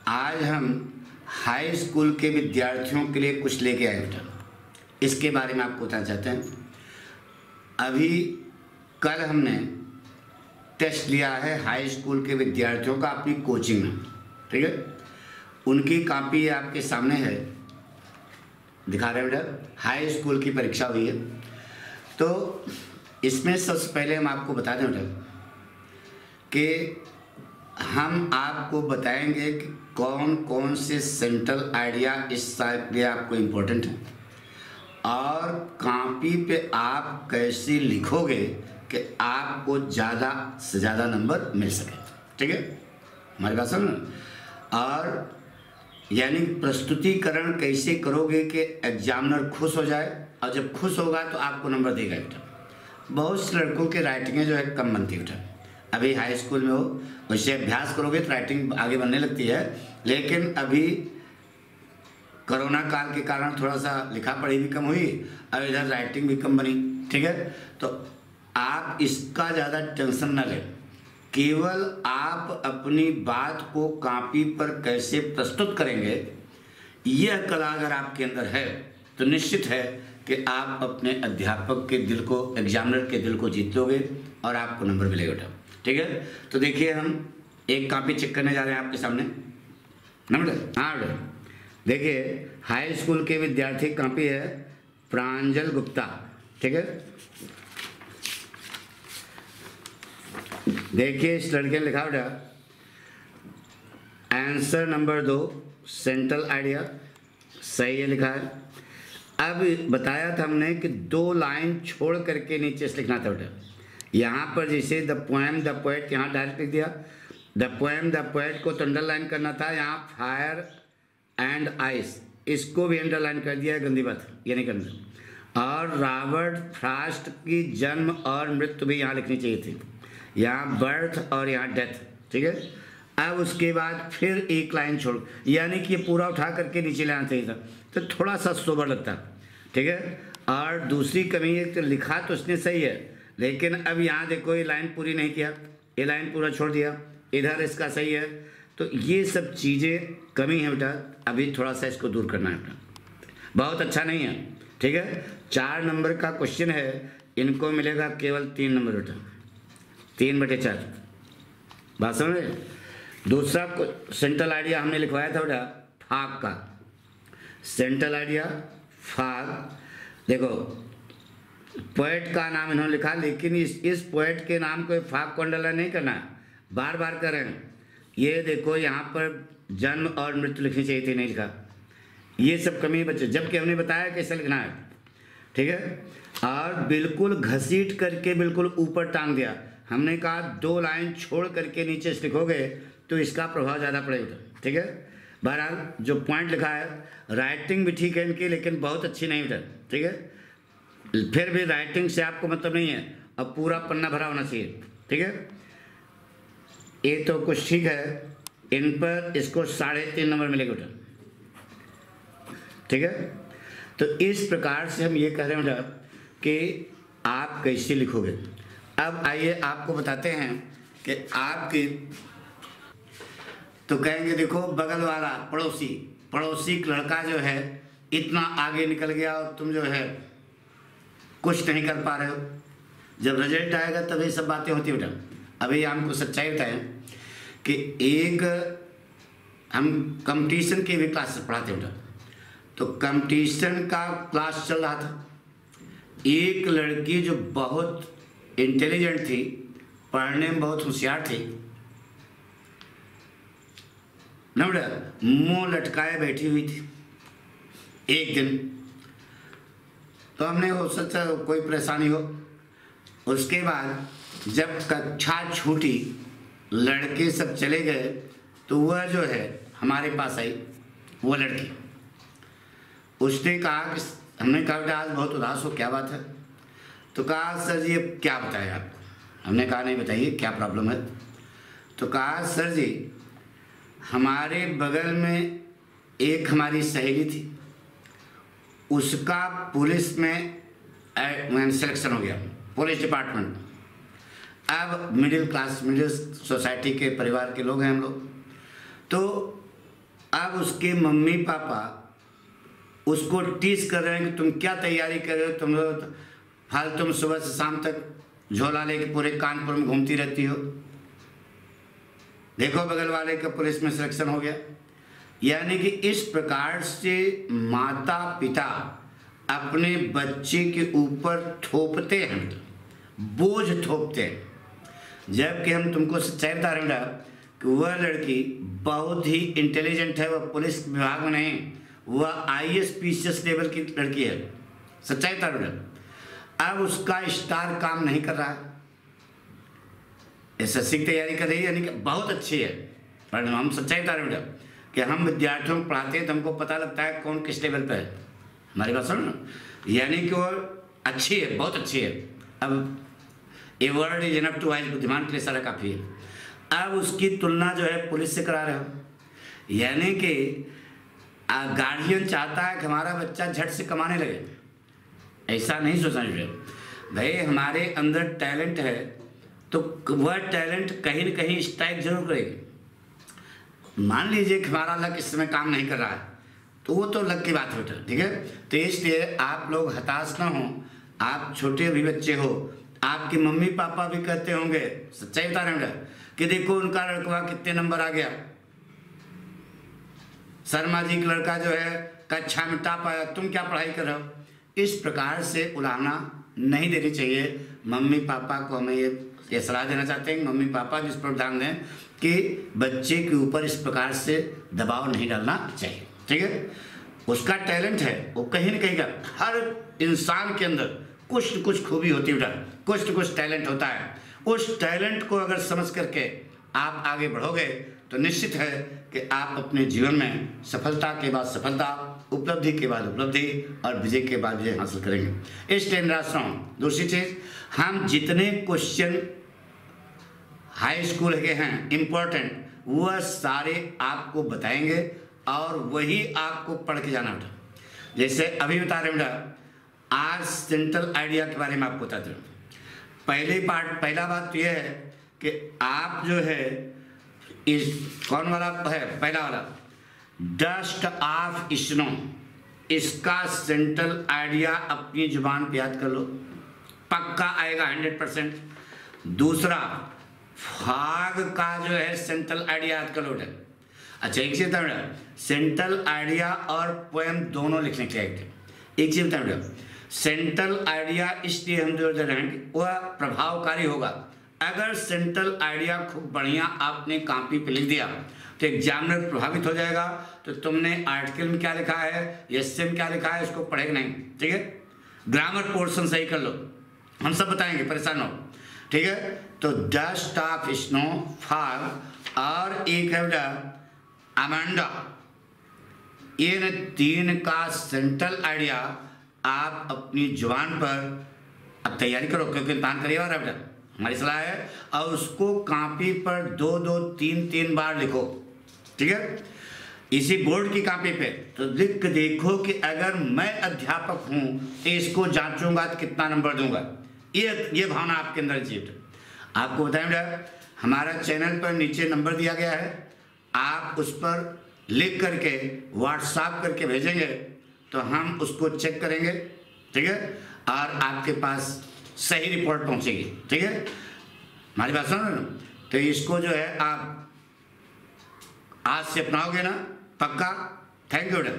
आज हम high school के विद्यार्थियों के लिए कुछ लेके आए बेटा, इसके बारे में आपको बताना चाहते हैं। अभी कल हमने टेस्ट लिया है हाई स्कूल के विद्यार्थियों का अपनी कोचिंग में, ठीक है। उनकी कॉपी आपके सामने है, दिखा रहे हैं बेटा। हाई स्कूल की परीक्षा हुई है, तो इसमें सबसे पहले हम आपको बता दें बेटा कि हम आपको बताएंगे कि कौन कौन से सेंट्रल आइडिया इस साल के लिए आपको इम्पोर्टेंट है और कॉपी पे आप कैसे लिखोगे कि आपको ज़्यादा से ज़्यादा नंबर मिल सके, ठीक है। हमारी बात समझ। और यानी प्रस्तुतिकरण कैसे करोगे कि एग्जामिनर खुश हो जाए, और जब खुश होगा तो आपको नंबर देगा बेटा। बहुत से लड़कों के राइटिंगें जो है कम बनती है बेटा। अभी हाई स्कूल में हो, वैसे अभ्यास करोगे तो राइटिंग आगे बनने लगती है, लेकिन अभी कोरोना काल के कारण थोड़ा सा लिखा पढ़ी भी कम हुई और इधर राइटिंग भी कम बनी, ठीक है। तो आप इसका ज़्यादा टेंशन ना लें, केवल आप अपनी बात को कॉपी पर कैसे प्रस्तुत करेंगे, यह कला अगर आपके अंदर है तो निश्चित है कि आप अपने अध्यापक के दिल को, एग्जामिनर के दिल को जीत लोगे और आपको नंबर मिलेगा बेटा, ठीक है। तो देखिए हम एक कॉपी चेक करने जा रहे हैं आपके सामने। नंबर हाँ बेटा, देखिए हाई स्कूल के विद्यार्थी कॉपी है प्रांजल गुप्ता, ठीक है। देखिए इस लड़के ने लिखा बेटा आंसर नंबर 2 सेंट्रल आइडिया, सही है लिखा है। अब बताया था हमने कि 2 लाइन छोड़ करके नीचे से लिखना था बेटा। यहाँ पर जैसे द पोएम द पोएट यहाँ डायरेक्ट लिख दिया, द पोएम द पोएट को तो अंडरलाइन करना था, यहाँ फायर एंड आइस इसको भी अंडरलाइन कर दिया है, गंदी बात ये नहीं करना। और रॉबर्ट फ्रॉस्ट की जन्म और मृत्यु भी यहाँ लिखनी चाहिए थी, यहाँ बर्थ और यहाँ डेथ, ठीक है। अब उसके बाद फिर एक लाइन छोड़, यानी कि ये पूरा उठा करके नीचे लाना चाहिए था, तो थोड़ा सा सोबर लगता, ठीक है। और दूसरी कमी है कि लिखा तो उसने सही है, लेकिन अब यहाँ देखो ये लाइन पूरी नहीं किया, ये लाइन पूरा छोड़ दिया, इधर इसका सही है। तो ये सब चीज़ें कमी है बेटा, अभी थोड़ा सा इसको दूर करना है बेटा, बहुत अच्छा नहीं है, ठीक है। 4 नंबर का क्वेश्चन है, इनको मिलेगा केवल 3 नंबर बेटा, 3/4 बात समझ। दूसरा सेंट्रल आइडिया हमने लिखवाया था बेटा फाग का, सेंट्रल आइडिया फाग। देखो पोएट का नाम इन्होंने लिखा, लेकिन इस पोएट के नाम को फाग को अंडरलाइन नहीं करना है, बार बार करें। ये देखो यहाँ पर जन्म और मृत्यु लिखनी चाहिए थी, नहीं लिखा, ये सब कमी बच्चे, जबकि हमने बताया कैसे लिखना है, ठीक है। और बिल्कुल घसीट करके बिल्कुल ऊपर टांग दिया, हमने कहा 2 लाइन छोड़ करके नीचे से लिखोगे तो इसका प्रभाव ज़्यादा पड़ेगा, ठीक है। बहरहाल जो पॉइंट लिखा है, राइटिंग भी ठीक है इनकी, लेकिन बहुत अच्छी नहीं है, ठीक है। फिर भी राइटिंग से आपको मतलब नहीं है, अब पूरा पन्ना भरा होना चाहिए, ठीक है। ये तो कुछ ठीक है, इन पर इसको 3.5 नंबर मिलेगा बेटा, ठीक है। तो इस प्रकार से हम ये कह रहे हैं बेटा कि आप कैसे लिखोगे। अब आइए आपको बताते हैं कि आपकी, तो कहेंगे देखो बगल वाला पड़ोसी लड़का जो है इतना आगे निकल गया और तुम जो है कुछ नहीं कर पा रहे हो। जब रिजल्ट आएगा तभी सब बातें होती है बेटा। अभी हमको सच्चाई बताएं कि एक हम कंपटीशन की भी क्लास पढ़ाते बेटा, तो कंपटीशन का क्लास चल रहा था। एक लड़की जो बहुत इंटेलिजेंट थी, पढ़ने में बहुत होशियार थी ना बेटा, मुँह लटकाए बैठी हुई थी। एक दिन तो हमने हो सकता कोई परेशानी हो, उसके बाद जब कक्षा छूटी, लड़के सब चले गए, तो वह जो है हमारे पास आई, वो लड़की। उसने कहा कि हमने कहा बेटा आज बहुत उदास हो, क्या बात है। तो कहा सर जी अब क्या बताएं आपको। हमने कहा नहीं बताइए क्या प्रॉब्लम है। तो कहा सर जी हमारे बगल में एक हमारी सहेली थी, उसका पुलिस में सिलेक्शन हो गया, पुलिस डिपार्टमेंट। अब मिडिल सोसाइटी के परिवार के लोग हैं हम लोग, तो अब उसके मम्मी पापा उसको टीस कर रहे हैं कि तुम क्या तैयारी कर रहे हो, तुम लोग फालतू तुम सुबह से शाम तक झोला लेके पूरे कानपुर में घूमती रहती हो। देखो बगल वाले का पुलिस में सिलेक्शन हो गया। यानी कि इस प्रकार से माता पिता अपने बच्चे के ऊपर थोपते हैं, बोझ थोपते हैं। जबकि हम तुमको सच्चाई बता रहे हैं कि वह लड़की बहुत ही इंटेलिजेंट है, वह पुलिस विभाग में नहीं, वह IAS PCS लेवल की लड़की है। सच्चाई बता रहे हैं। अब उसका स्टार काम नहीं कर रहा है, SSC की तैयारी कर रही है, यानी कि बहुत अच्छी है। पर हम सच्चाई बता रहे हैं कि हम विद्यार्थियों को पढ़ाते हैं तो हमको पता लगता है कौन किस लेवल पे है। हमारी बात सुनो, यानी कि वो अच्छी है, बहुत अच्छी है। अब a word is enough to wise, बुद्धिमान के लिए सारा काफ़ी है। अब उसकी तुलना जो है पुलिस से करा रहे हो, यानी कि गार्जियन चाहता है कि हमारा बच्चा झट से कमाने लगे। ऐसा नहीं सोचना चाहिए भाई, हमारे अंदर टैलेंट है तो वह टैलेंट कहीं न कहीं स्ट्राइक जरूर करेगी। मान लीजिए कि हमारा लक इस समय काम नहीं कर रहा है तो वो तो लक की बात है, ठीक है। तो इसलिए आप लोग हताश ना हो, आप छोटे भी बच्चे हो, आपके मम्मी पापा भी कहते होंगे, सच्चाई बता रहे हैं कि देखो उनका लड़का कितने नंबर आ गया, शर्मा जी का लड़का जो है कक्षा में टॉप आया, तुम क्या पढ़ाई कर रहे हो। इस प्रकार से उड़ाना नहीं देनी चाहिए। मम्मी पापा को हमें ये सलाह देना चाहते हैं, मम्मी पापा जिस पर ध्यान दें कि बच्चे के ऊपर इस प्रकार से दबाव नहीं डालना चाहिए, ठीक है। उसका टैलेंट है, वो कहीं न कहीं का, हर इंसान के अंदर कुछ न कुछ खूबी होती है, कुछ न कुछ टैलेंट होता है। उस टैलेंट को अगर समझ करके आप आगे बढ़ोगे तो निश्चित है कि आप अपने जीवन में सफलता के बाद सफलता, उपलब्धि के बाद उपलब्धि और विजय के बाद विजय हासिल करेंगे। इसलिए निराश ना हो। दूसरी चीज़, हम जितने क्वेश्चन हाई स्कूल के हैं इम्पोर्टेंट, वह सारे आपको बताएंगे और वही आपको पढ़ के जाना होता। जैसे अभी बता रहे बेटा, आज सेंट्रल आइडिया के बारे में आपको बताते हैं। पहला बात तो यह है कि आप जो है इस कौन वाला है, पहला वाला डस्ट ऑफ स्नो, इसका सेंट्रल आइडिया अपनी जुबान पे याद कर लो, पक्का आएगा 100%। दूसरा, फाग का जो है सेंट्रल आइडिया याद कर लो। अच्छा एक चीज बता, सेंट्रल आइडिया और पोएम दोनों लिखने के लिए एक चीज बता, सेंट्रल आइडिया इसलिए हम जोर दे रहे हैं कि वह प्रभावकारी होगा। अगर सेंट्रल आइडिया खूब बढ़िया आपने कॉपी पे लिख दिया तो एग्जामिनर प्रभावित हो जाएगा, तो तुमने आर्टिकल में क्या लिखा है, एस्से में क्या लिखा है, इसको पढ़ेगा नहीं, ठीक है। ग्रामर पोर्शन सही कर लो, हम सब बताएंगे, परेशान हो, ठीक है। तो डस्ट ऑफ स्नो, फॉग और एक है अमेंडा, इन तीन का सेंट्रल आइडिया आप अपनी जुबान पर अब तैयारी करो, क्योंकि इम्तहान करिए और बेटा हमारी सलाह है, और उसको कॉपी पर 2-2, 3-3 बार लिखो, ठीक है। इसी बोर्ड की कॉपी पे तो लिख के देखो कि अगर मैं अध्यापक हूं तो इसको जांचूंगा तो कितना नंबर दूंगा। ये भावना आपके अंदर चाहिए। आपको बताएं बेटा, हमारा चैनल पर नीचे नंबर दिया गया है, आप उस पर लिख करके व्हाट्सएप करके भेजेंगे तो हम उसको चेक करेंगे, ठीक है, और आपके पास सही रिपोर्ट पहुंचेगी, ठीक है। हमारी बात सुनो ना, तो इसको जो है आप आज से अपनाओगे ना, पक्का। थैंक यू बेटा।